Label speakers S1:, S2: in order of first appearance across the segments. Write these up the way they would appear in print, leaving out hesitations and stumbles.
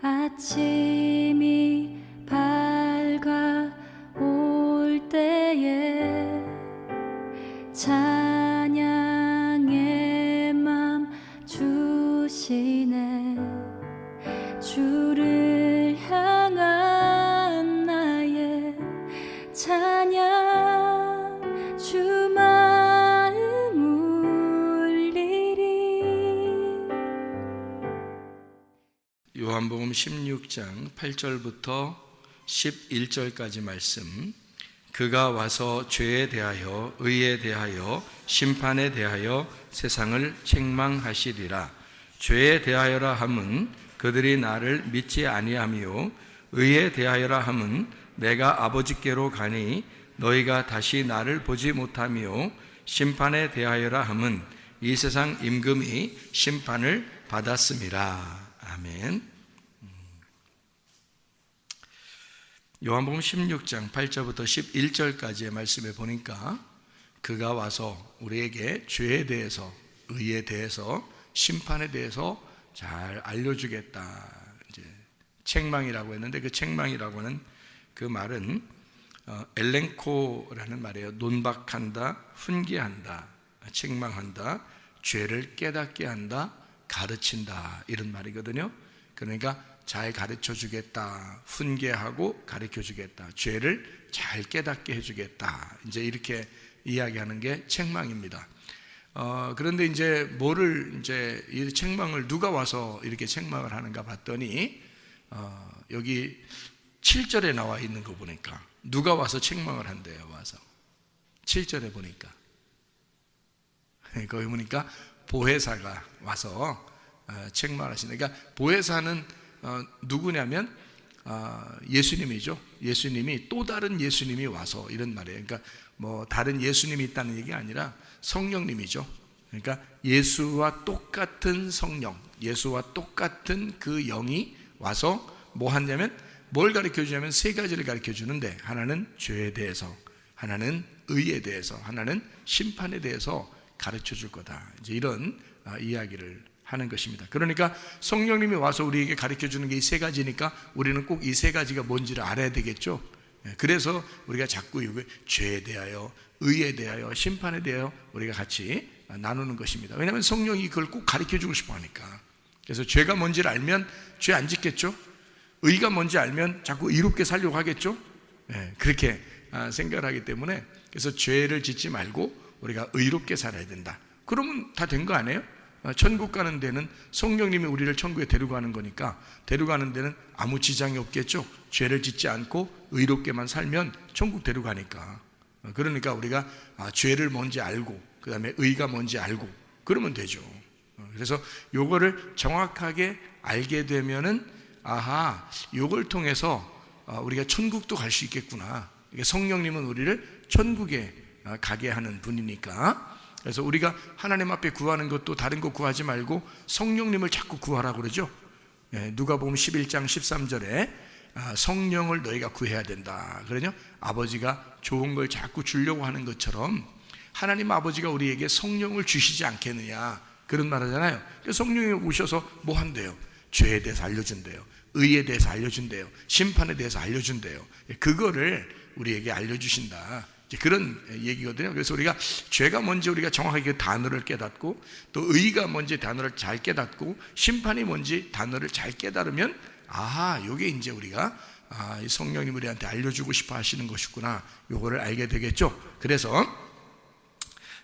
S1: 아침이 밝아올 때에 찬양의 맘 주시네. 주를 향한 나의 찬양, 주 마음 울리리.
S2: 요한복음 16장 8절부터 11절까지 말씀. 그가 와서 죄에 대하여 의에 대하여 심판에 대하여 세상을 책망하시리라. 죄에 대하여라 함은 그들이 나를 믿지 아니하며, 의에 대하여라 함은 내가 아버지께로 가니 너희가 다시 나를 보지 못하며, 심판에 대하여라 함은 이 세상 임금이 심판을 받았음이라. 아멘. 요한복음 16장 8절부터 11절까지의 말씀에 보니까 그가 와서 우리에게 죄에 대해서, 의에 대해서, 심판에 대해서 잘 알려주겠다. 이제 책망이라고 했는데, 그 책망이라고 하는 그 말은 엘렌코라는 말이에요. 논박한다, 훈계한다, 책망한다, 죄를 깨닫게 한다, 가르친다, 이런 말이거든요. 그러니까 잘 가르쳐 주겠다, 훈계하고 가르쳐 주겠다, 죄를 잘 깨닫게 해주겠다, 이제 이렇게 이야기하는 게 책망입니다. 그런데 이제 뭐를, 이제 이 책망을 누가 와서 이렇게 책망을 하는가 봤더니 여기 7절에 나와 있는 거 보니까 누가 와서 책망을 한대요. 와서 7절에 보니까 거기 보니까 보혜사가 와서 책망을 하시는. 그러니까 보혜사는 누구냐면 예수님이죠. 예수님이, 또 다른 예수님이 와서, 이런 말이에요. 그러니까 뭐 다른 예수님이 있다는 얘기가 아니라 성령님이죠. 그러니까 예수와 똑같은 성령, 예수와 똑같은 그 영이 와서 뭐 하냐면, 뭘 가르쳐 주냐면 세 가지를 가르쳐 주는데, 하나는 죄에 대해서, 하나는 의에 대해서, 하나는 심판에 대해서 가르쳐 줄 거다. 이제 이런 이야기를 하는 것입니다. 그러니까 성령님이 와서 우리에게 가르쳐 주는 게 이 세 가지니까 우리는 꼭 이 세 가지가 뭔지를 알아야 되겠죠. 그래서 우리가 자꾸 이거 죄에 대하여, 의에 대하여, 심판에 대하여 우리가 같이 나누는 것입니다. 왜냐하면 성령이 그걸 꼭 가르쳐 주고 싶어 하니까. 그래서 죄가 뭔지를 알면 죄 안 짓겠죠. 의가 뭔지 알면 자꾸 의롭게 살려고 하겠죠. 그렇게 생각을 하기 때문에, 그래서 죄를 짓지 말고 우리가 의롭게 살아야 된다. 그러면 다 된 거 아니에요? 천국 가는 데는 성령님이 우리를 천국에 데려가는 거니까, 데려가는 데는 아무 지장이 없겠죠. 죄를 짓지 않고 의롭게만 살면 천국 데려가니까. 그러니까 우리가 죄를 뭔지 알고, 그 다음에 의가 뭔지 알고, 그러면 되죠. 그래서 요거를 정확하게 알게 되면은, 아하, 요걸 통해서 우리가 천국도 갈 수 있겠구나. 성령님은 우리를 천국에 가게 하는 분이니까. 그래서 우리가 하나님 앞에 구하는 것도 다른 거 구하지 말고 성령님을 자꾸 구하라고 그러죠. 누가복음 11장 13절에 성령을 너희가 구해야 된다. 그러죠. 아버지가 좋은 걸 자꾸 주려고 하는 것처럼 하나님 아버지가 우리에게 성령을 주시지 않겠느냐, 그런 말 하잖아요. 성령이 오셔서 뭐 한대요? 죄에 대해서 알려준대요, 의에 대해서 알려준대요, 심판에 대해서 알려준대요. 그거를 우리에게 알려주신다, 그런 얘기거든요. 그래서 우리가 죄가 뭔지 우리가 정확하게 그 단어를 깨닫고, 또 의가 뭔지 단어를 잘 깨닫고, 심판이 뭔지 단어를 잘 깨달으면, 아하, 요게 이제 우리가 성령님 우리한테 알려주고 싶어 하시는 것이구나, 요거를 알게 되겠죠. 그래서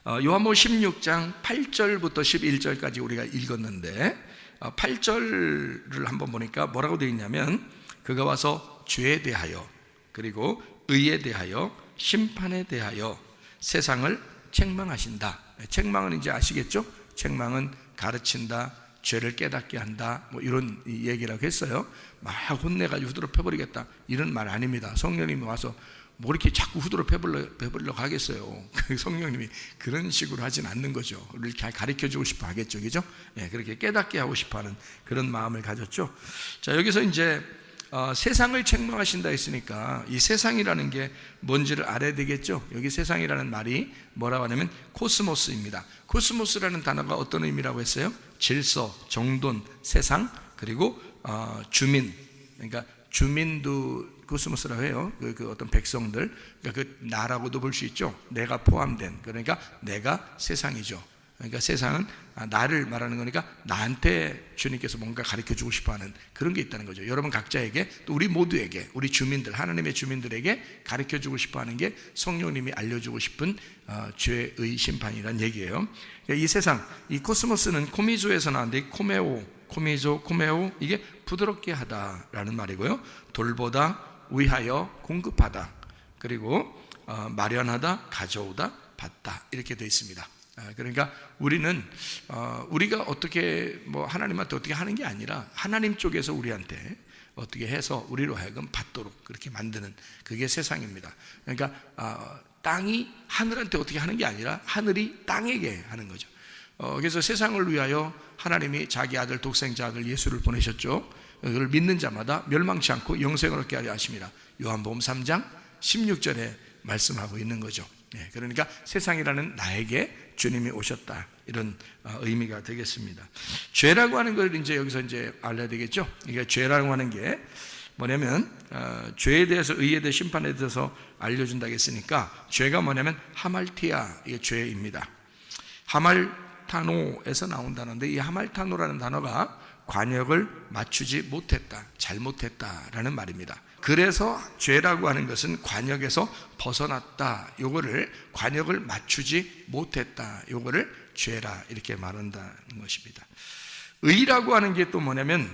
S2: 요한복음 16장 8절부터 11절까지 우리가 읽었는데, 8절을 한번 보니까 뭐라고 되어 있냐면, 그가 와서 죄에 대하여, 그리고 의에 대하여, 심판에 대하여 세상을 책망하신다. 책망은 이제 아시겠죠? 책망은 가르친다, 죄를 깨닫게 한다, 뭐 이런 얘기라고 했어요. 막 혼내가지고 후드로 패버리겠다, 이런 말 아닙니다. 성령님이 와서 뭐 이렇게 자꾸 후드로 패버리려고 하겠어요. 성령님이 그런 식으로 하진 않는 거죠. 우리를 잘 가르쳐주고 싶어 하겠죠, 그죠? 그렇게 깨닫게 하고 싶어 하는 그런 마음을 가졌죠. 자, 여기서 이제 세상을 책망하신다 했으니까 이 세상이라는 게 뭔지를 알아야 되겠죠. 여기 세상이라는 말이 뭐라고 하냐면 코스모스입니다. 코스모스라는 단어가 어떤 의미라고 했어요? 질서, 정돈, 세상, 그리고 주민, 그러니까 주민도 코스모스라고 해요. 그 어떤 백성들, 그러니까 그 나라고도 볼 수 있죠. 내가 포함된, 그러니까 내가 세상이죠. 그러니까 세상은 나를 말하는 거니까 나한테 주님께서 뭔가 가르쳐주고 싶어하는 그런 게 있다는 거죠. 여러분 각자에게, 또 우리 모두에게, 우리 주민들, 하나님의 주민들에게 가르쳐주고 싶어하는 게 성령님이 알려주고 싶은 죄의 심판이란 얘기예요. 그러니까 이 세상, 이 코스모스는 코미조에서 나왔는데 코메오, 이게 부드럽게 하다라는 말이고요. 돌보다, 위하여, 공급하다, 그리고 마련하다, 가져오다, 받다, 이렇게 되어 있습니다. 그러니까 우리는 우리가 어떻게 하나님한테 어떻게 하는 게 아니라 하나님 쪽에서 우리한테 어떻게 해서 우리로 하여금 받도록 그렇게 만드는, 그게 세상입니다. 그러니까 땅이 하늘한테 어떻게 하는 게 아니라 하늘이 땅에게 하는 거죠. 그래서 세상을 위하여 하나님이 자기 아들, 독생자 아들 예수를 보내셨죠. 그걸 믿는 자마다 멸망치 않고 영생을 얻게 하려 하십니다. 요한복음 3장 16절에 말씀하고 있는 거죠. 그러니까 세상이라는 나에게 주님이 오셨다, 이런 의미가 되겠습니다. 죄라고 하는 걸 여기서 알아야 되겠죠. 이게 죄라고 하는 게 뭐냐면 죄에 대해서, 의에 대해, 심판에 대해서 알려준다고 했으니까, 죄가 뭐냐면 하말티아, 이게 죄입니다. 하말타노에서 나온 단어인데, 이 하말타노라는 단어가 관역을 맞추지 못했다, 잘못했다라는 말입니다. 그래서 죄라고 하는 것은 관역에서 벗어났다, 요거를 관역을 맞추지 못했다, 요거를 죄라 이렇게 말한다는 것입니다. 의라고 하는 게 또 뭐냐면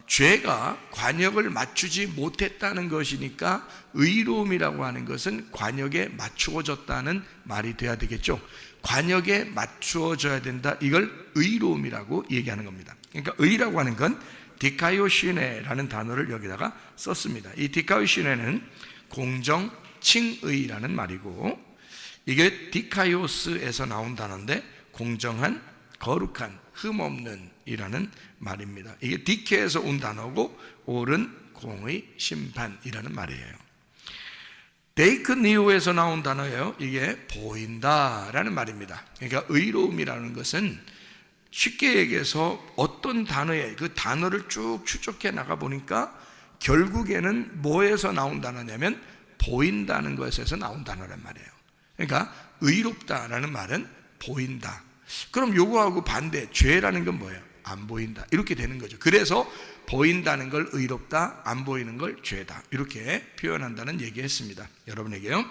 S2: 죄가 관역을 맞추지 못했다는 것이니까 의로움이라고 하는 것은 관역에 맞추어졌다는 말이 돼야 되겠죠. 관역에 맞추어져야 된다, 이걸 의로움이라고 얘기하는 겁니다. 그러니까 의라고 하는 건 디카이오시네라는 단어를 여기다가 썼습니다. 이 디카이오시네는 공정, 칭의라는 말이고, 이게 디카이오스에서 나온 단어인데 공정한, 거룩한, 흠없는 이라는 말입니다. 이게 디케에서 온 단어고, 옳은, 공의, 심판이라는 말이에요. 데이크니오에서 나온 단어예요. 이게 보인다라는 말입니다. 그러니까 의로움이라는 것은 쉽게 얘기해서 어떤 단어에, 그 단어를 쭉 추적해 나가 보니까 결국에는 뭐에서 나온 단어냐면 보인다는 것에서 나온 단어란 말이에요. 그러니까 의롭다라는 말은 보인다. 그럼 요거하고 반대, 죄라는 건 뭐예요? 안 보인다, 이렇게 되는 거죠. 그래서 보인다는 걸 의롭다, 안 보이는 걸 죄다, 이렇게 표현한다는 얘기했습니다, 여러분에게요.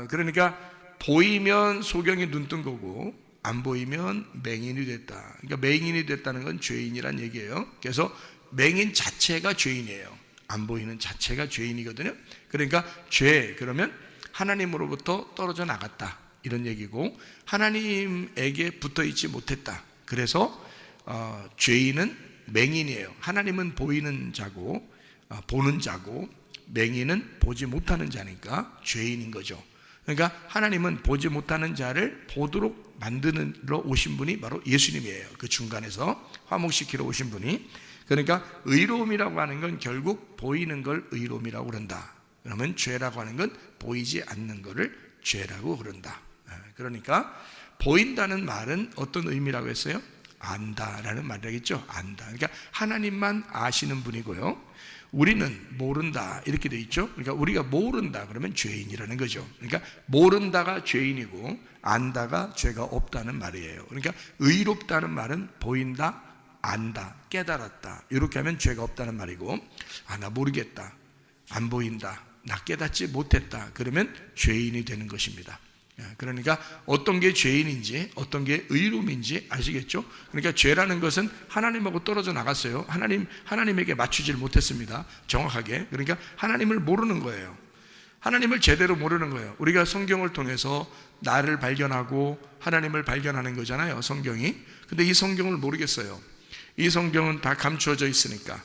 S2: 그러니까 보이면 소경이 눈뜬 거고, 안 보이면 맹인이 됐다. 그러니까 맹인이 됐다는 건 죄인이란 얘기예요. 그래서 맹인 자체가 죄인이에요. 안 보이는 자체가 죄인이거든요. 그러니까 죄, 그러면 하나님으로부터 떨어져 나갔다, 이런 얘기고, 하나님에게 붙어 있지 못했다. 그래서 죄인은 맹인이에요. 하나님은 보이는 자고, 보는 자고, 맹인은 보지 못하는 자니까 죄인인 거죠. 그러니까 하나님은 보지 못하는 자를 보도록 만드러 오신 분이 바로 예수님이에요. 그 중간에서 화목시키러 오신 분이. 그러니까 의로움이라고 하는 건 결국 보이는 걸 의로움이라고 그런다. 그러면 죄라고 하는 건 보이지 않는 거를 죄라고 그런다. 그러니까 보인다는 말은 어떤 의미라고 했어요? 안다라는 말이겠죠. 안다. 그러니까 하나님만 아시는 분이고요, 우리는 모른다, 이렇게 돼 있죠. 그러니까 우리가 모른다 그러면 죄인이라는 거죠. 그러니까 모른다가 죄인이고 안다가 죄가 없다는 말이에요. 그러니까 의롭다는 말은 보인다, 안다, 깨달았다, 이렇게 하면 죄가 없다는 말이고, 나 모르겠다, 안 보인다, 나 깨닫지 못했다, 그러면 죄인이 되는 것입니다. 그러니까 어떤 게 죄인인지 어떤 게 의로움인지 아시겠죠? 그러니까 죄라는 것은 하나님하고 떨어져 나갔어요. 하나님에게 맞추질 못했습니다, 정확하게. 그러니까 하나님을 모르는 거예요. 하나님을 제대로 모르는 거예요. 우리가 성경을 통해서 나를 발견하고 하나님을 발견하는 거잖아요, 성경이. 근데 이 성경을 모르겠어요. 이 성경은 다 감추어져 있으니까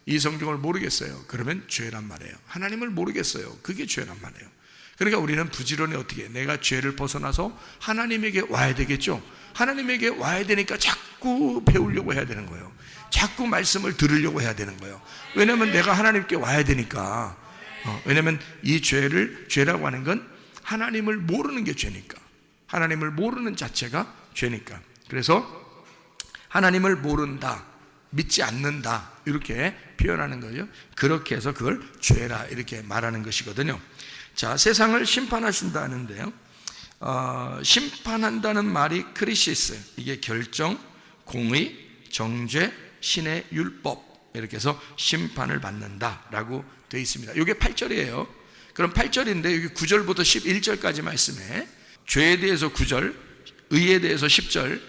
S2: 이 성경을 모르겠어요. 그러면 죄란 말이에요. 하나님을 모르겠어요. 그게 죄란 말이에요. 그러니까 우리는 부지런히 어떻게, 내가 죄를 벗어나서 하나님에게 와야 되겠죠. 하나님에게 와야 되니까 자꾸 배우려고 해야 되는 거예요. 자꾸 말씀을 들으려고 해야 되는 거예요. 왜냐하면 내가 하나님께 와야 되니까. 왜냐하면 이 죄라고 하는 건 하나님을 모르는 게 죄니까. 하나님을 모르는 자체가 죄니까. 그래서 하나님을 모른다, 믿지 않는다 이렇게 표현하는 거죠. 그렇게 해서 그걸 죄라 이렇게 말하는 것이거든요. 자, 세상을 심판하신다는데요, 심판한다는 말이 크리시스, 이게 결정, 공의, 정죄, 신의 율법, 이렇게 해서 심판을 받는다라고 되어 있습니다. 이게 8절이에요. 그럼 8절인데 여기 9절부터 11절까지 말씀에 죄에 대해서 9절, 의에 대해서 10절,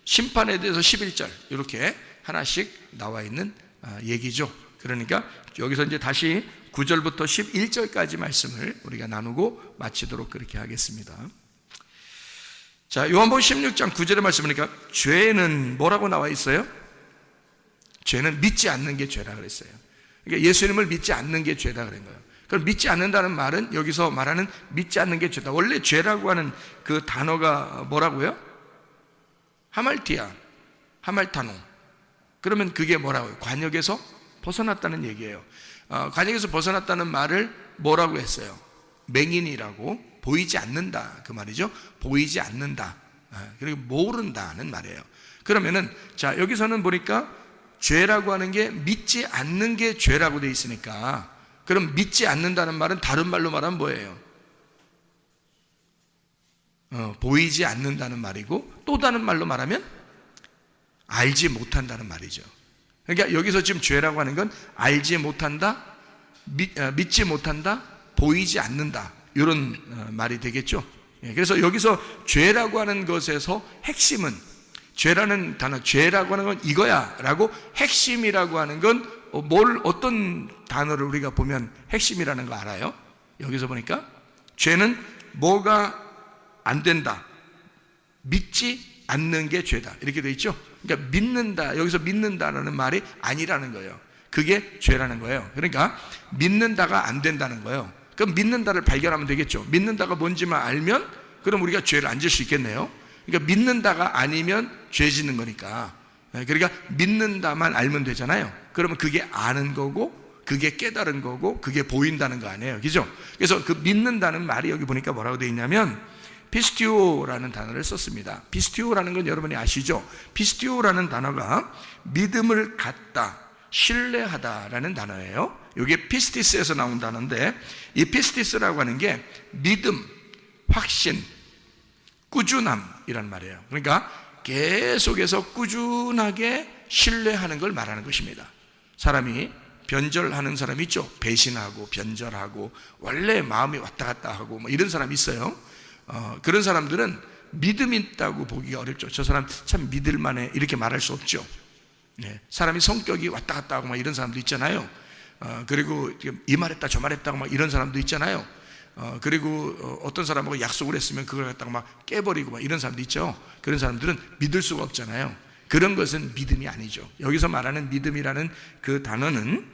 S2: 심판에 대해서 11절 이렇게 하나씩 나와 있는 얘기죠. 그러니까 여기서 이제 다시 9절부터 11절까지 말씀을 우리가 나누고 마치도록 그렇게 하겠습니다. 자, 요한복음 16장 9절의 말씀이니까 죄는 뭐라고 나와 있어요? 죄는 믿지 않는 게 죄라 그랬어요. 그러니까 예수님을 믿지 않는 게 죄다 그런 거예요. 그럼 믿지 않는다는 말은 여기서 말하는 믿지 않는 게 죄다. 원래 죄라고 하는 그 단어가 뭐라고요? 하말티아, 하말타노. 그러면 그게 뭐라고요? 관역에서 벗어났다는 얘기예요. 관역에서 벗어났다는 말을 뭐라고 했어요? 맹인이라고, 보이지 않는다 그 말이죠. 보이지 않는다, 그리고 모른다는 말이에요. 그러면은 자, 여기서는 보니까 죄라고 하는 게 믿지 않는 게 죄라고 돼 있으니까, 그럼 믿지 않는다는 말은 다른 말로 말하면 뭐예요? 보이지 않는다는 말이고, 또 다른 말로 말하면 알지 못한다는 말이죠. 그러니까 여기서 지금 죄라고 하는 건 알지 못한다, 믿지 못한다, 보이지 않는다, 이런 말이 되겠죠. 그래서 여기서 죄라고 하는 것에서 핵심은, 죄라는 단어, 죄라고 하는 건 이거야 라고, 핵심이라고 하는 건 어떤 단어를 우리가 보면 핵심이라는 거 알아요? 여기서 보니까 죄는 뭐가 안 된다, 믿지 않는 게 죄다 이렇게 돼 있죠. 그러니까 믿는다, 여기서 믿는다라는 말이 아니라는 거예요. 그게 죄라는 거예요. 그러니까 믿는다가 안 된다는 거예요. 그럼 믿는다를 발견하면 되겠죠. 믿는다가 뭔지만 알면 그럼 우리가 죄를 안 질 수 있겠네요. 그러니까 믿는다가 아니면 죄 짓는 거니까. 그러니까 믿는다만 알면 되잖아요. 그러면 그게 아는 거고, 그게 깨달은 거고, 그게 보인다는 거 아니에요, 그죠? 그래서 그 믿는다는 말이 여기 보니까 뭐라고 되어 있냐면 피스티오라는 단어를 썼습니다. 피스티오라는 건 여러분이 아시죠? 피스티오라는 단어가 믿음을 갖다, 신뢰하다라는 단어예요. 이게 피스티스에서 나온 단어인데, 이 피스티스라고 하는 게 믿음, 확신, 꾸준함이란 말이에요. 그러니까 계속해서 꾸준하게 신뢰하는 걸 말하는 것입니다. 사람이 변절하는 사람이 있죠. 배신하고 변절하고 원래 마음이 왔다 갔다 하고 뭐 이런 사람이 있어요. 그런 사람들은 믿음이 있다고 보기가 어렵죠. 저 사람 참 믿을만해 이렇게 말할 수 없죠. 사람이 성격이 왔다 갔다 하고 막 이런 사람도 있잖아요. 그리고 이 말했다 저 말했다고 막 이런 사람도 있잖아요. 그리고 어떤 사람하고 약속을 했으면 그걸 갖다가 막 깨버리고 막 이런 사람도 있죠. 그런 사람들은 믿을 수가 없잖아요. 그런 것은 믿음이 아니죠. 여기서 말하는 믿음이라는 그 단어는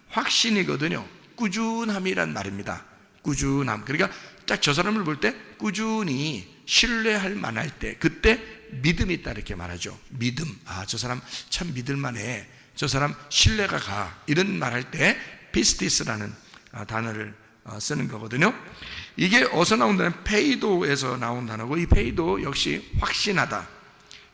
S2: 확신이거든요. 꾸준함이란 말입니다. 꾸준함. 그러니까 딱 저 사람을 볼 때 꾸준히 신뢰할 만할 때, 그때 믿음이 있다 이렇게 말하죠. 믿음. 아, 저 사람 참 믿을만해, 저 사람 신뢰가 가, 이런 말할 때 피스티스라는 단어를 쓰는 거거든요. 이게 어디서 나온다는, 페이도에서 나온 단어고, 이 페이도 역시 확신하다,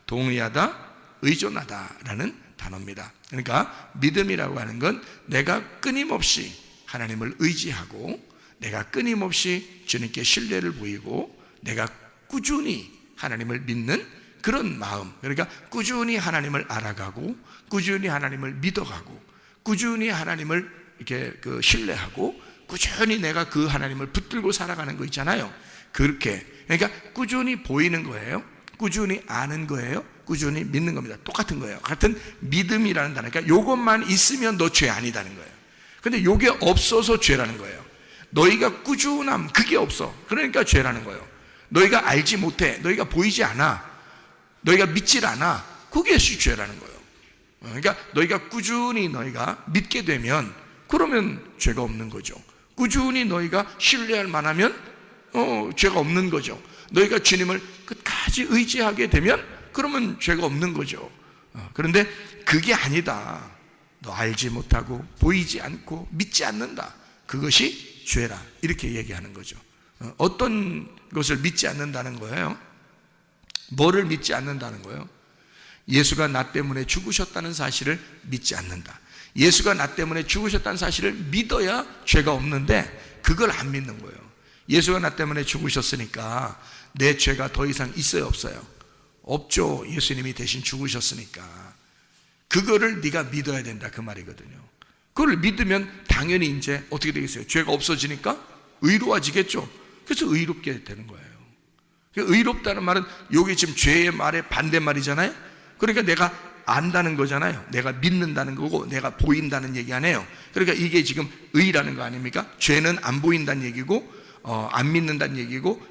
S2: 동의하다, 의존하다라는 단어입니다. 그러니까 믿음이라고 하는 건 내가 끊임없이 하나님을 의지하고, 내가 끊임없이 주님께 신뢰를 보이고, 내가 꾸준히 하나님을 믿는 그런 마음. 그러니까 꾸준히 하나님을 알아가고, 꾸준히 하나님을 믿어가고, 꾸준히 하나님을 이렇게 신뢰하고, 꾸준히 내가 그 하나님을 붙들고 살아가는 거 있잖아요. 그렇게, 그러니까 꾸준히 보이는 거예요. 꾸준히 아는 거예요. 꾸준히 믿는 겁니다. 똑같은 거예요. 같은 믿음이라는 단어. 그러니까 요것만 있으면 너 죄 아니다는 거예요. 근데 요게 없어서 죄라는 거예요. 너희가 꾸준함, 그게 없어. 그러니까 죄라는 거예요. 너희가 알지 못해, 너희가 보이지 않아, 너희가 믿질 않아, 그게 죄라는 거예요. 그러니까 너희가 꾸준히 너희가 믿게 되면 그러면 죄가 없는 거죠. 꾸준히 너희가 신뢰할 만하면 죄가 없는 거죠. 너희가 주님을 끝까지 의지하게 되면 그러면 죄가 없는 거죠. 그런데 그게 아니다. 너 알지 못하고 보이지 않고 믿지 않는다, 그것이 죄라, 이렇게 얘기하는 거죠. 어떤 것을 믿지 않는다는 거예요? 뭐를 믿지 않는다는 거예요? 예수가 나 때문에 죽으셨다는 사실을 믿지 않는다. 예수가 나 때문에 죽으셨다는 사실을 믿어야 죄가 없는데 그걸 안 믿는 거예요. 예수가 나 때문에 죽으셨으니까 내 죄가 더 이상 있어요, 없어요? 없죠. 예수님이 대신 죽으셨으니까. 그거를 네가 믿어야 된다, 그 말이거든요. 그걸 믿으면 당연히 이제 어떻게 되겠어요? 죄가 없어지니까 의로워지겠죠. 그래서 의롭게 되는 거예요. 의롭다는 말은 여기 지금 죄의 말의 반대말이잖아요. 그러니까 내가 안다는 거잖아요. 내가 믿는다는 거고 내가 보인다는 얘기 아니에요. 그러니까 이게 지금 의라는 거 아닙니까? 죄는 안 보인다는 얘기고 안 믿는다는 얘기고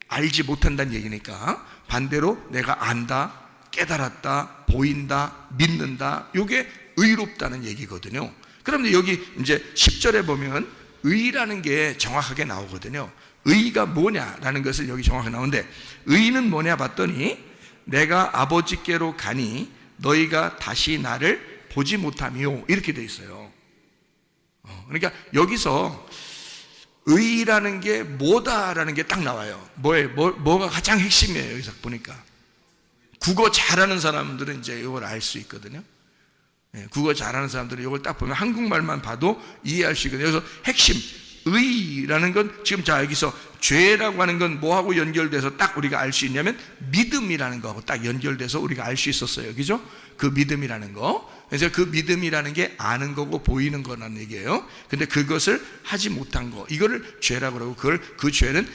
S2: 알지 못한다는 얘기니까 반대로 내가 안다, 깨달았다, 보인다, 믿는다, 이게 의롭다는 얘기거든요. 그런데 여기 이제 10절에 보면 의라는 게 정확하게 나오거든요. 의가 뭐냐라는 것을 여기 정확하게 나오는데, 의는 뭐냐 봤더니 내가 아버지께로 가니 너희가 다시 나를 보지 못하며, 이렇게 돼 있어요. 그러니까 여기서 의라는 게 뭐다라는 게 딱 나와요. 뭐가 가장 핵심이에요. 여기서 보니까 국어 잘하는 사람들은 이제 이걸 알 수 있거든요. 국어 잘하는 사람들은 이걸 딱 보면 한국말만 봐도 이해할 수 있거든요. 그래서 핵심 의라는 건 지금 자 여기서 죄라고 하는 건 뭐하고 연결돼서 딱 우리가 알 수 있냐면 믿음이라는 거하고 딱 연결돼서 우리가 알 수 있었어요. 그죠? 그 믿음이라는 거. 그래서 그 믿음이라는 게 아는 거고 보이는 거라는 얘기예요. 근데 그것을 하지 못한 거, 이거를 죄라고 그러고 그 죄는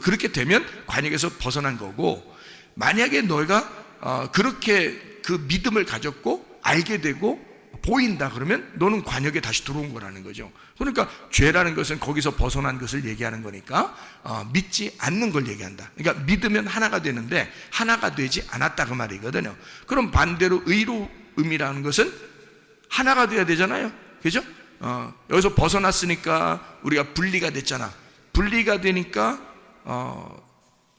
S2: 그렇게 되면 관역에서 벗어난 거고, 만약에 너희가 그렇게 그 믿음을 가졌고 알게 되고 보인다 그러면 너는 관역에 다시 들어온 거라는 거죠. 그러니까 죄라는 것은 거기서 벗어난 것을 얘기하는 거니까 믿지 않는 걸 얘기한다. 그러니까 믿으면 하나가 되는데 하나가 되지 않았다, 그 말이거든요. 그럼 반대로 의로움이라는 것은 하나가 돼야 되잖아요. 그죠? 여기서 벗어났으니까 우리가 분리가 됐잖아. 분리가 되니까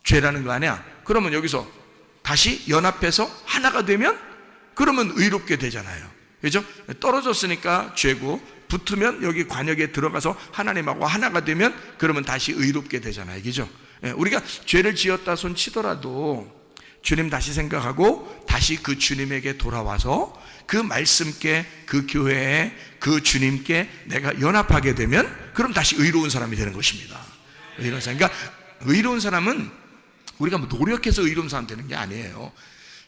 S2: 죄라는 거 아니야. 그러면 여기서 다시 연합해서 하나가 되면 그러면 의롭게 되잖아요. 그죠? 떨어졌으니까 죄고, 붙으면 여기 관역에 들어가서 하나님하고 하나가 되면 그러면 다시 의롭게 되잖아요. 그죠? 우리가 죄를 지었다 손 치더라도 주님 다시 생각하고 다시 그 주님에게 돌아와서 그 말씀께, 그 교회에, 그 주님께 내가 연합하게 되면 그럼 다시 의로운 사람이 되는 것입니다. 의로운 사람. 그러니까 의로운 사람은 우리가 뭐 노력해서 의로운 사람 되는 게 아니에요.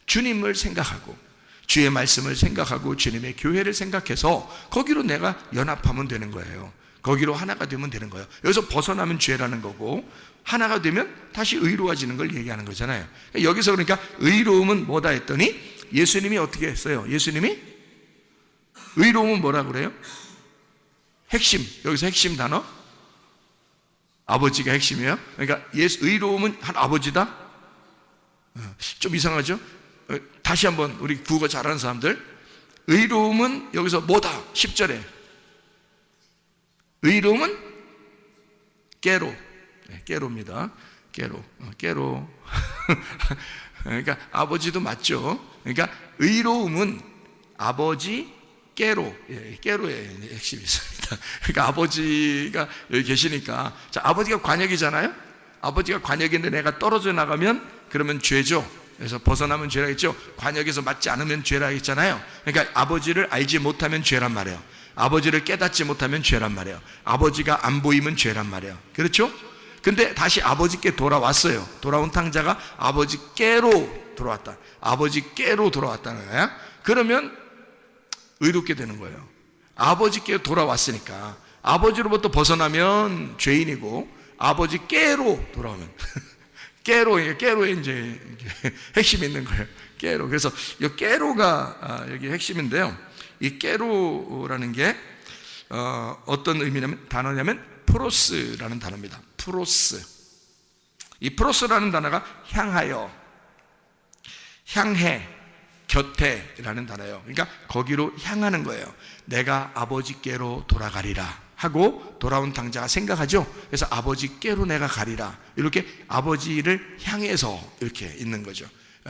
S2: 주님을 생각하고 주의 말씀을 생각하고 주님의 교회를 생각해서 거기로 내가 연합하면 되는 거예요. 거기로 하나가 되면 되는 거예요. 여기서 벗어나면 죄라는 거고 하나가 되면 다시 의로워지는 걸 얘기하는 거잖아요. 여기서 그러니까 의로움은 뭐다 했더니 예수님이 어떻게 했어요? 예수님이 의로움은 뭐라 그래요? 핵심, 여기서 핵심 단어 아버지가 핵심이에요. 그러니까 의로움은 한 아버지다? 좀 이상하죠? 다시 한번 우리 국어 잘하는 사람들, 의로움은 여기서 뭐다? 10절에 의로움은 깨로, 깨로입니다. 깨로. 그러니까 아버지도 맞죠. 그러니까 의로움은 아버지 깨로, 깨로의 핵심이 있습니다. 그러니까 아버지가 여기 계시니까, 자, 아버지가 관역이잖아요. 아버지가 관역인데 내가 떨어져 나가면 그러면 죄죠. 그래서 벗어나면 죄라 했죠. 관역에서 맞지 않으면 죄라 했잖아요. 그러니까 아버지를 알지 못하면 죄란 말이에요. 아버지를 깨닫지 못하면 죄란 말이에요. 아버지가 안 보이면 죄란 말이에요. 그렇죠? 근데 다시 아버지께 돌아왔어요. 돌아온 탕자가 아버지께로 돌아왔다. 아버지께로 돌아왔다는 거야. 그러면 의롭게 되는 거예요. 아버지께 돌아왔으니까. 아버지로부터 죄인이고 아버지께로 돌아오면 깨로에 이제 핵심이 있는 거예요. 깨로. 그래서 이 깨로가 여기 핵심인데요. 이 깨로라는 게 어떤 의미냐면 단어냐면 프로스라는 단어입니다. 프로스. 이 프로스라는 단어가 향하여, 향해, 곁에라는 단어예요. 그러니까 거기로 향하는 거예요. 내가 아버지께로 돌아가리라 하고 돌아온 탕자가 생각하죠. 그래서 아버지께로 내가 가리라, 이렇게 아버지를 향해서 이렇게 있는 거죠.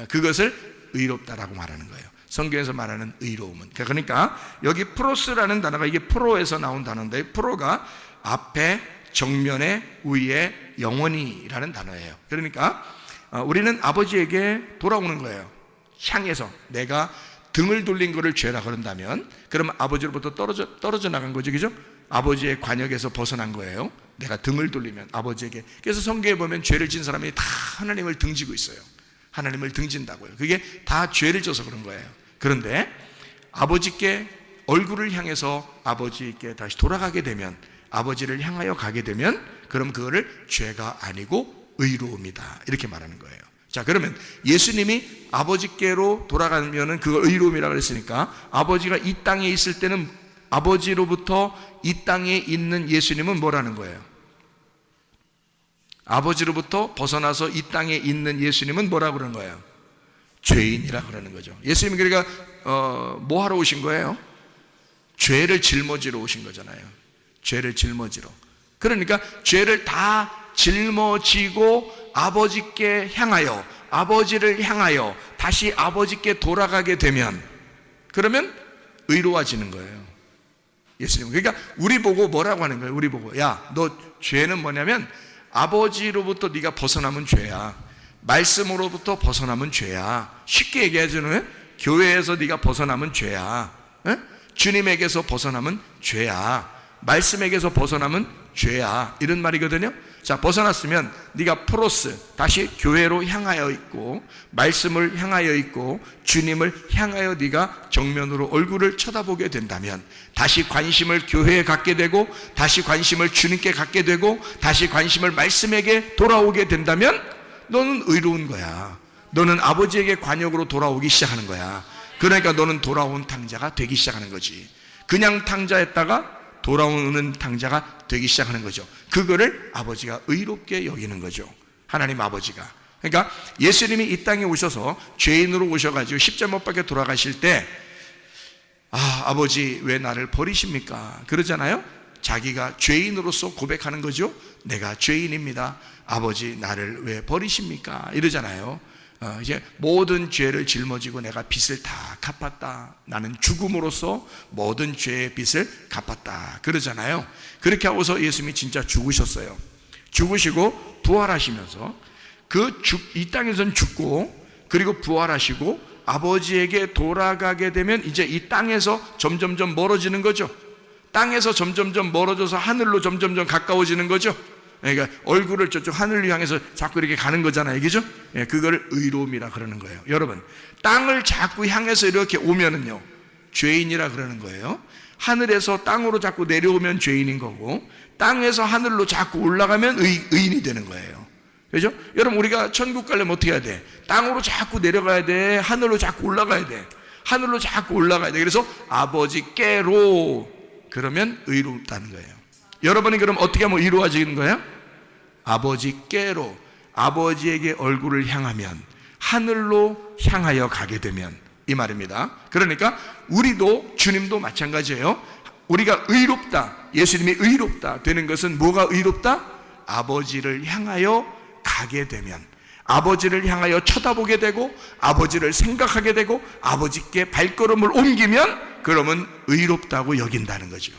S2: 그것을 의롭다라고 말하는 거예요. 성경에서 말하는 의로움은. 그러니까 여기 프로스라는 단어가, 이게 프로에서 나온 단어인데, 프로가 앞에, 정면에, 위에, 영원히라는 단어예요. 그러니까 우리는 아버지에게 돌아오는 거예요. 향해서 내가 등을 돌린 것을 죄라 그런다면 그러면 아버지로부터 떨어져 나간 거죠, 그죠? 아버지의 관역에서 벗어난 거예요. 내가 등을 돌리면 아버지에게. 그래서 성경에 보면 죄를 진 사람이 다 하나님을 등지고 있어요. 하나님을 등진다고요. 그게 다 죄를 져서 그런 거예요. 그런데 아버지께 얼굴을 향해서 아버지께 다시 돌아가게 되면, 아버지를 향하여 가게 되면 그럼 그거를 죄가 아니고 의로움이다, 이렇게 말하는 거예요. 자, 그러면 예수님이 아버지께로 돌아가면은 그걸 의로움이라고 그랬으니까 아버지가 이 땅에 있을 때는 아버지로부터 이 땅에 있는 예수님은 뭐라는 거예요? 아버지로부터 벗어나서 이 땅에 있는 예수님은 뭐라고 그러는 거예요? 죄인이라 그러는 거죠. 예수님이 그러니까 뭐 하러 오신 거예요? 죄를 짊어지러 오신 거잖아요. 죄를 짊어지러. 그러니까 죄를 다 짊어지고 아버지께 향하여, 아버지를 향하여 다시 아버지께 돌아가게 되면 그러면 의로워지는 거예요. 예수님. 그러니까 우리 보고 뭐라고 하는 거예요? 우리 보고, 야, 너 죄는 뭐냐면 아버지로부터 네가 벗어나면 죄야. 말씀으로부터 벗어나면 죄야. 쉽게 얘기하자면 교회에서 네가 벗어나면 죄야. 에? 주님에게서 벗어나면 죄야. 말씀에게서 벗어나면 죄야. 이런 말이거든요. 자, 벗어났으면 네가 프로스, 다시 교회로 향하여 있고 말씀을 향하여 있고 주님을 향하여 네가 정면으로 얼굴을 쳐다보게 된다면 다시 관심을 교회에 갖게 되고 다시 관심을 주님께 갖게 되고 다시 관심을 말씀에게 돌아오게 된다면 너는 의로운 거야. 너는 아버지에게 관역으로 돌아오기 시작하는 거야. 그러니까 너는 돌아온 탕자가 되기 시작하는 거지. 그냥 탕자였다가 돌아오는 탕자가 되기 시작하는 거죠. 그거를 아버지가 의롭게 여기는 거죠. 하나님 아버지가. 그러니까 예수님이 이 땅에 오셔서 죄인으로 오셔가지고 십자가 못 박혀 돌아가실 때, 아버지 왜 나를 버리십니까? 그러잖아요. 자기가 죄인으로서 고백하는 거죠. 내가 죄인입니다. 아버지 나를 왜 버리십니까? 이러잖아요. 이제 모든 죄를 짊어지고 내가 빚을 다 갚았다. 나는 죽음으로써 모든 죄의 빚을 갚았다. 그러잖아요. 그렇게 하고서 예수님이 진짜 죽으셨어요. 죽으시고 부활하시면서 이 땅에서는 죽고 그리고 부활하시고 아버지에게 돌아가게 되면 이제 이 땅에서 점점점 멀어지는 거죠. 땅에서 점점점 멀어져서 하늘로 점점점 가까워지는 거죠. 그러니까 얼굴을 저쪽 하늘을 향해서 자꾸 이렇게 가는 거잖아요, 그죠? 그걸 의로움이라 그러는 거예요. 여러분, 땅을 자꾸 향해서 이렇게 오면은요 죄인이라 그러는 거예요. 하늘에서 땅으로 자꾸 내려오면 죄인인 거고 땅에서 하늘로 자꾸 올라가면 의인이 되는 거예요. 그죠? 여러분, 우리가 천국 가려면 어떻게 해야 돼? 땅으로 자꾸 내려가야 돼? 하늘로 자꾸 올라가야 돼? 하늘로 자꾸 올라가야 돼. 그래서 아버지께로, 그러면 의롭다는 거예요. 여러분이 그럼 어떻게 하면 의로워지는 거예요? 아버지께로, 아버지에게 얼굴을 향하면, 하늘로 향하여 가게 되면, 이 말입니다. 그러니까 우리도, 주님도 마찬가지예요. 우리가 의롭다, 예수님이 의롭다 되는 것은 뭐가 의롭다? 아버지를 향하여 가게 되면, 아버지를 향하여 쳐다보게 되고 아버지를 생각하게 되고 아버지께 발걸음을 옮기면 그러면 의롭다고 여긴다는 거죠.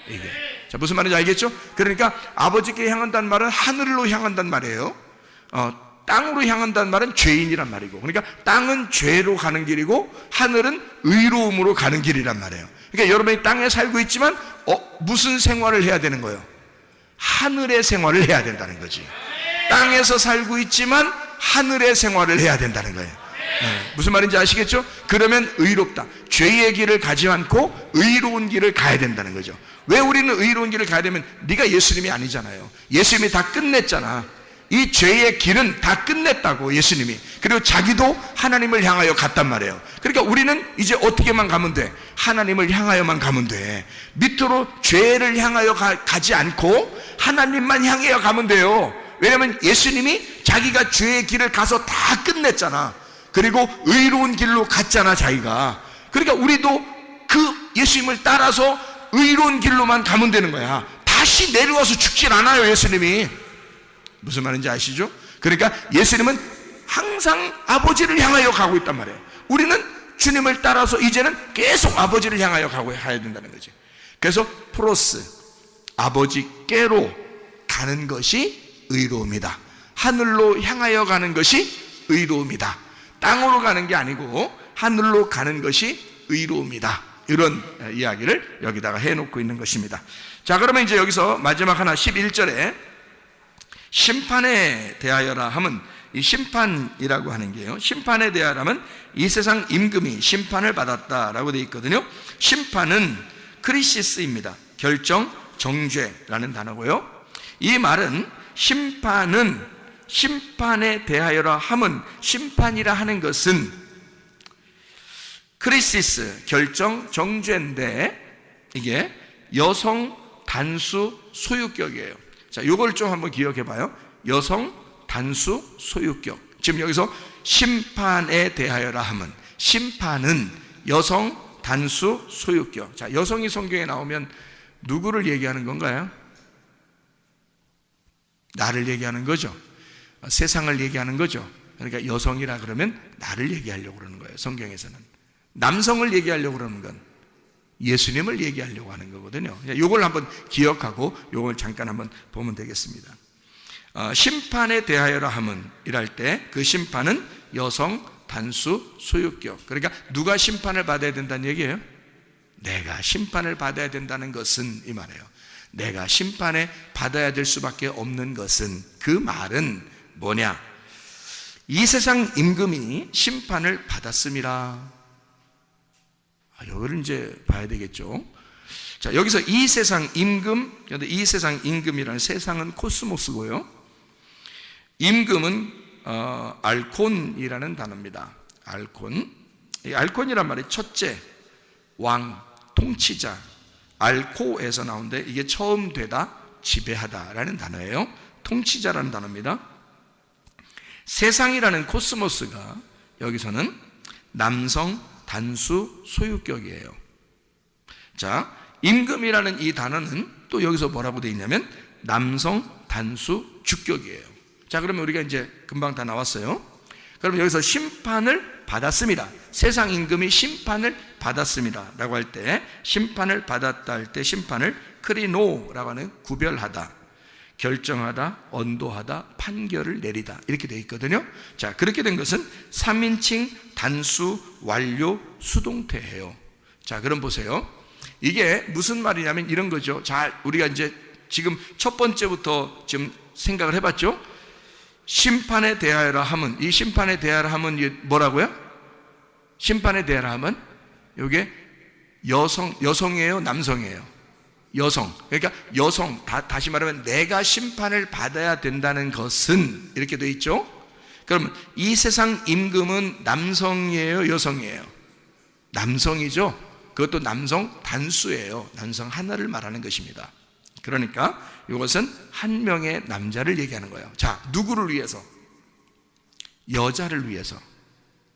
S2: 이게. 자, 무슨 말인지 알겠죠? 그러니까 아버지께 향한다는 말은 하늘로 향한다는 말이에요. 땅으로 향한다는 말은 죄인이란 말이고, 그러니까 땅은 죄로 가는 길이고 하늘은 의로움으로 가는 길이란 말이에요. 그러니까 여러분이 땅에 살고 있지만 무슨 생활을 해야 되는 거예요? 하늘의 생활을 해야 된다는 거지. 땅에서 살고 있지만 하늘의 생활을 해야 된다는 거예요. 무슨 말인지 아시겠죠? 그러면 의롭다. 죄의 길을 가지 않고 의로운 길을 가야 된다는 거죠. 왜 우리는 의로운 길을 가야 되면, 네가 예수님이 아니잖아요. 예수님이 다 끝냈잖아. 이 죄의 길은 다 끝냈다고, 예수님이. 그리고 자기도 하나님을 향하여 갔단 말이에요. 그러니까 우리는 이제 어떻게만 가면 돼? 하나님을 향하여만 가면 돼. 밑으로 죄를 향하여 가지 않고 하나님만 향하여 가면 돼요. 왜냐하면 예수님이 자기가 죄의 길을 가서 다 끝냈잖아. 그리고 의로운 길로 갔잖아, 자기가. 그러니까 우리도 그 예수님을 따라서 의로운 길로만 가면 되는 거야. 다시 내려와서 죽질 않아요, 예수님이. 무슨 말인지 아시죠? 그러니까 예수님은 항상 아버지를 향하여 가고 있단 말이에요. 우리는 주님을 따라서 이제는 계속 아버지를 향하여 가야 된다는 거죠. 그래서 프로스, 아버지께로 가는 것이 의로움이다. 하늘로 향하여 가는 것이 의로움이다. 땅으로 가는 게 아니고 하늘로 가는 것이 의로움이다. 이런 이야기를 여기다가 해놓고 있는 것입니다. 자, 그러면 이제 여기서 마지막 하나 11절에 심판에 대하여라 하면, 이 심판이라고 하는 게요, 심판에 대하여라 하면 이 세상 임금이 심판을 받았다라고 되어 있거든요. 심판은 크리시스입니다. 결정, 정죄라는 단어고요. 이 말은 심판은, 심판에 대하여라 함은, 심판이라 하는 것은 크리시스, 결정, 정죄인데 이게 여성 단수 소유격이에요. 자, 요걸 좀 한번 기억해 봐요. 여성 단수 소유격. 지금 여기서 심판에 대하여라 함은, 심판은 여성 단수 소유격. 자, 여성이 성경에 나오면 누구를 얘기하는 건가요? 나를 얘기하는 거죠. 세상을 얘기하는 거죠. 그러니까 여성이라 그러면 나를 얘기하려고 그러는 거예요. 성경에서는 남성을 얘기하려고 그러는 건 예수님을 얘기하려고 하는 거거든요. 이걸 한번 기억하고 이걸 잠깐 한번 보면 되겠습니다. 심판에 대하여라 함은 이랄 때 그 심판은 여성 단수 소유격. 그러니까 누가 심판을 받아야 된다는 얘기예요? 내가 심판을 받아야 된다는 것은, 이 말이에요. 내가 심판에 받아야 될 수밖에 없는 것은, 그 말은 뭐냐? 이 세상 임금이 심판을 받았습니다. 이거를 이제 봐야 되겠죠. 자, 여기서 이 세상 임금, 이 세상 임금이라는, 세상은 코스모스고요. 임금은 알콘이라는 단어입니다. 알콘. 이 알콘이란 말이 첫째, 왕, 통치자, 알코에서 나온데 이게 처음 되다, 지배하다라는 단어예요. 통치자라는 단어입니다. 세상이라는 코스모스가 여기서는 남성 단수 소유격이에요. 자, 임금이라는 이 단어는 또 여기서 뭐라고 되어 있냐면 남성 단수 주격이에요. 자, 그러면 우리가 이제 금방 다 나왔어요. 그러면 여기서 심판을 받았습니다. 세상 임금이 심판을 받았습니다 라고 할 때, 심판을 받았다 할 때 심판을 크리노라고 하는 구별하다, 결정하다, 언도하다, 판결을 내리다, 이렇게 되어 있거든요. 자, 그렇게 된 것은 3인칭 단수 완료 수동태예요. 자, 그럼 보세요. 이게 무슨 말이냐면 이런 거죠. 자, 우리가 이제 지금 첫 번째부터 지금 생각을 해봤죠. 심판에 대하여라 함은, 이 심판에 대하여라 함은 이게 뭐라고요? 심판에 대하여라 함은 이게 여성이에요, 남성이에요? 여성. 그러니까 여성, 다시 말하면 내가 심판을 받아야 된다는 것은, 이렇게 되어 있죠. 그러면 이 세상 임금은 남성이에요, 여성이에요? 남성이죠. 그것도 남성 단수예요. 남성 하나를 말하는 것입니다. 그러니까 이것은 한 명의 남자를 얘기하는 거예요. 자, 누구를 위해서? 여자를 위해서.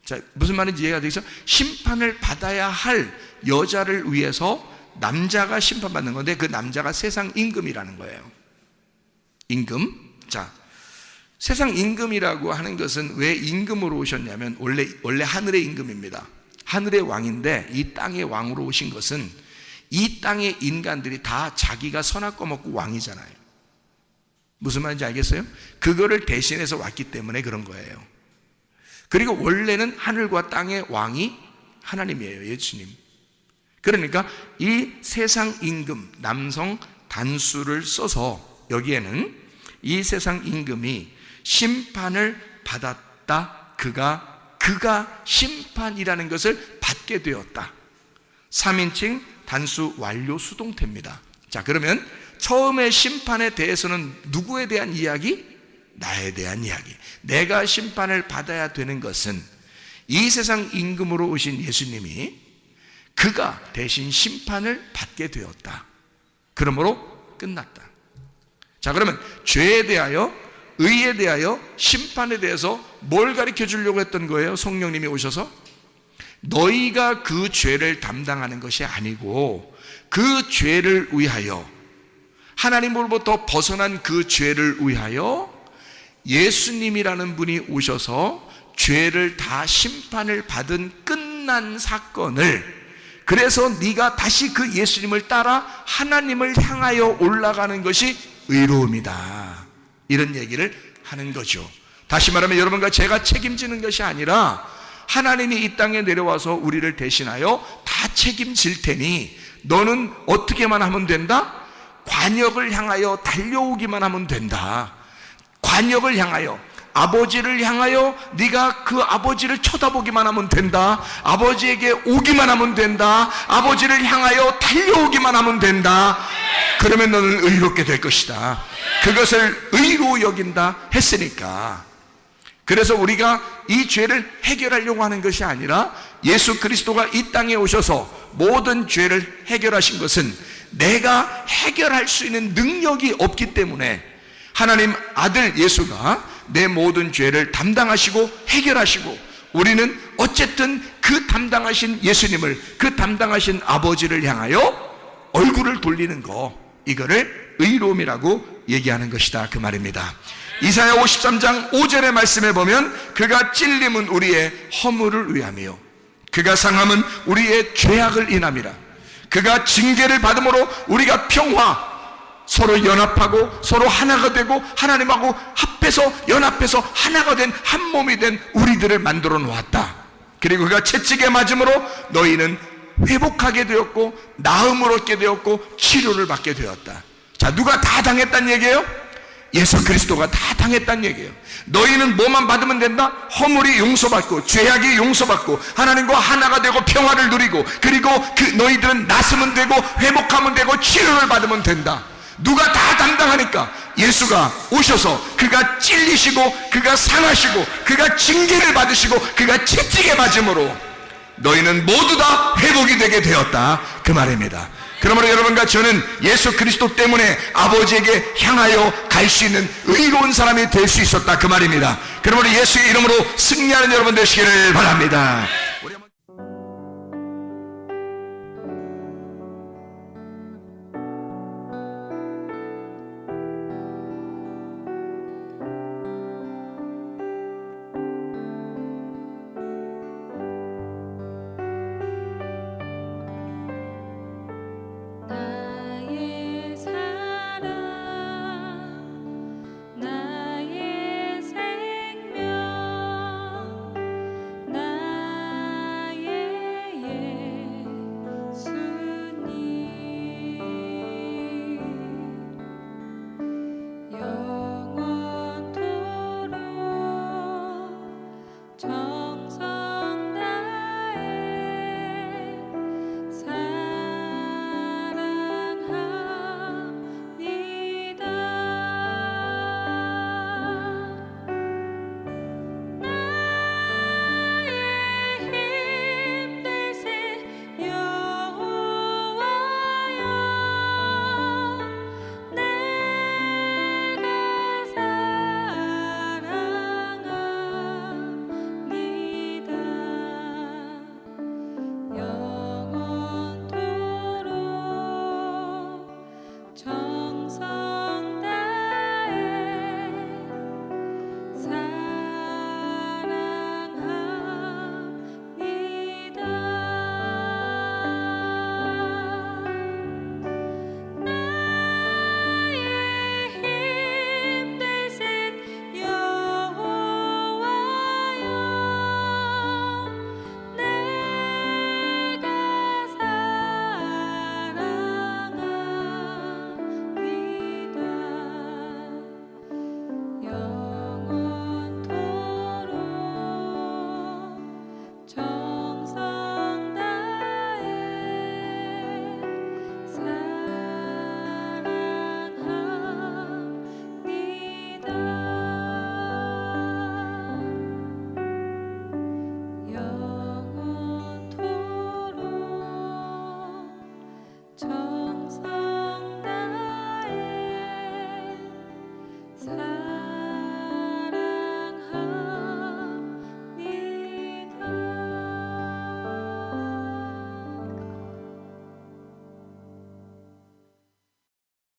S2: 자, 무슨 말인지 이해가 되겠어요? 심판을 받아야 할 여자를 위해서 남자가 심판받는 건데, 그 남자가 세상 임금이라는 거예요. 임금. 자, 세상 임금이라고 하는 것은 왜 임금으로 오셨냐면 원래 하늘의 임금입니다. 하늘의 왕인데 이 땅의 왕으로 오신 것은 이 땅의 인간들이 다 자기가 선악과 먹고 왕이잖아요. 무슨 말인지 알겠어요? 그거를 대신해서 왔기 때문에 그런 거예요. 그리고 원래는 하늘과 땅의 왕이 하나님이에요, 예수님. 그러니까 이 세상 임금, 남성 단수를 써서 여기에는 이 세상 임금이 심판을 받았다, 그가 심판이라는 것을 받게 되었다. 3인칭 단수 완료 수동태입니다. 자, 그러면 처음에 심판에 대해서는 누구에 대한 이야기? 나에 대한 이야기. 내가 심판을 받아야 되는 것은 이 세상 임금으로 오신 예수님이 그가 대신 심판을 받게 되었다. 그러므로 끝났다. 자, 그러면 죄에 대하여, 의에 대하여, 심판에 대해서 뭘 가르쳐 주려고 했던 거예요? 성령님이 오셔서 너희가 그 죄를 담당하는 것이 아니고 그 죄를 위하여, 하나님으로부터 벗어난 그 죄를 위하여 예수님이라는 분이 오셔서 죄를 다 심판을 받은 끝난 사건을, 그래서 네가 다시 그 예수님을 따라 하나님을 향하여 올라가는 것이 의로움이다, 이런 얘기를 하는 거죠. 다시 말하면 여러분과 제가 책임지는 것이 아니라 하나님이 이 땅에 내려와서 우리를 대신하여 다 책임질 테니 너는 어떻게만 하면 된다? 관역을 향하여 달려오기만 하면 된다. 관역을 향하여, 아버지를 향하여 네가 그 아버지를 쳐다보기만 하면 된다. 아버지에게 오기만 하면 된다. 아버지를 향하여 달려오기만 하면 된다. 그러면 너는 의롭게 될 것이다. 그것을 의로 여긴다 했으니까. 그래서 우리가 이 죄를 해결하려고 하는 것이 아니라 예수 그리스도가 이 땅에 오셔서 모든 죄를 해결하신 것은 내가 해결할 수 있는 능력이 없기 때문에 하나님 아들 예수가 내 모든 죄를 담당하시고 해결하시고, 우리는 어쨌든 그 담당하신 예수님을, 그 담당하신 아버지를 향하여 얼굴을 돌리는 거, 이거를 의로움이라고 얘기하는 것이다 그 말입니다. 이사야 53장 5절의 말씀에 보면 그가 찔림은 우리의 허물을 위함이요 그가 상함은 우리의 죄악을 인함이라. 그가 징계를 받음으로 우리가 평화, 서로 연합하고 서로 하나가 되고 하나님하고 합해서 연합해서 하나가 된 한 몸이 된 우리들을 만들어 놓았다. 그리고 그가 채찍에 맞음으로 너희는 회복하게 되었고 나음을 얻게 되었고 치료를 받게 되었다. 자, 누가 다 당했단 얘기예요? 예수 그리스도가 다 당했단 얘기예요. 너희는 뭐만 받으면 된다? 허물이 용서받고 죄악이 용서받고 하나님과 하나가 되고 평화를 누리고, 그리고 그 너희들은 낫으면 되고 회복하면 되고 치료를 받으면 된다. 누가 다 담당하니까 예수가 오셔서 그가 찔리시고 그가 상하시고 그가 징계를 받으시고 그가 채찍에 맞음으로 너희는 모두 다 회복이 되게 되었다 그 말입니다. 그러므로 여러분과 저는 예수 그리스도 때문에 아버지에게 향하여 갈 수 있는 의로운 사람이 될 수 있었다 그 말입니다. 그러므로 예수의 이름으로 승리하는 여러분 되시기를 바랍니다.